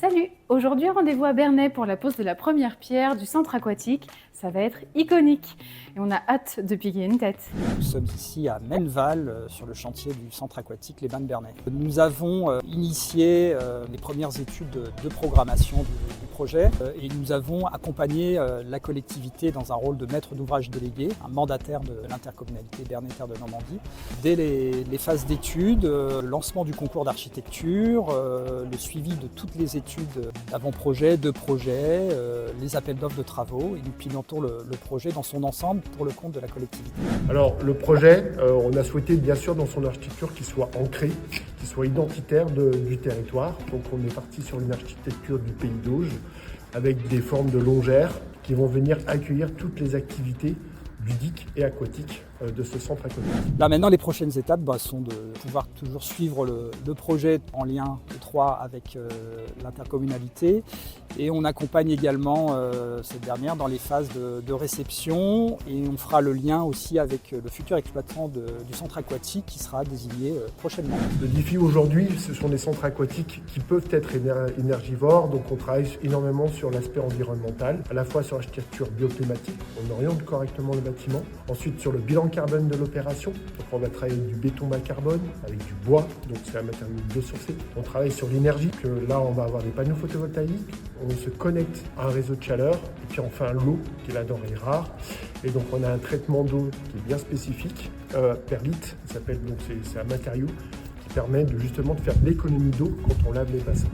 Salut! Aujourd'hui, rendez-vous à Bernay pour la pose de la première pierre du centre aquatique. Ça va être iconique et on a hâte de piquer une tête. Nous sommes ici à Menneval, sur le chantier du centre aquatique Les Bains de Bernay. Nous avons initié les premières études de programmation du projet et nous avons accompagné la collectivité dans un rôle de maître d'ouvrage délégué, un mandataire de l'intercommunalité Bernay-Terre de Normandie. Dès les phases d'études, le lancement du concours d'architecture, le suivi de toutes les études d'avant-projet, de projet, les appels d'offres de travaux, et nous pilotons le projet dans son ensemble pour le compte de la collectivité. Alors le projet, on a souhaité bien sûr dans son architecture qu'il soit ancré, qu'il soit identitaire du territoire. Donc on est parti sur une architecture du Pays d'Auge avec des formes de longères qui vont venir accueillir toutes les activités ludiques et aquatiques de ce centre aquatique. Là maintenant, les prochaines étapes sont de pouvoir toujours suivre le projet en lien étroit avec l'intercommunalité, et on accompagne également cette dernière dans les phases de réception, et on fera le lien aussi avec le futur exploitant du centre aquatique qui sera désigné prochainement. Le défi aujourd'hui, ce sont des centres aquatiques qui peuvent être énergivores, donc on travaille énormément sur l'aspect environnemental, à la fois sur l'architecture bioclimatique, on oriente correctement le bâtiment, ensuite sur le bilan carbone de l'opération, donc on va travailler avec du béton bas carbone, avec du bois, donc c'est un matériau biosourcé. On travaille sur l'énergie, que là on va avoir des panneaux photovoltaïques, on se connecte à un réseau de chaleur, et puis enfin l'eau, qui est la denrée rare, et donc on a un traitement d'eau qui est bien spécifique, perlite, ça s'appelle, donc c'est un matériau qui permet justement de faire de l'économie d'eau quand on lave les bassins.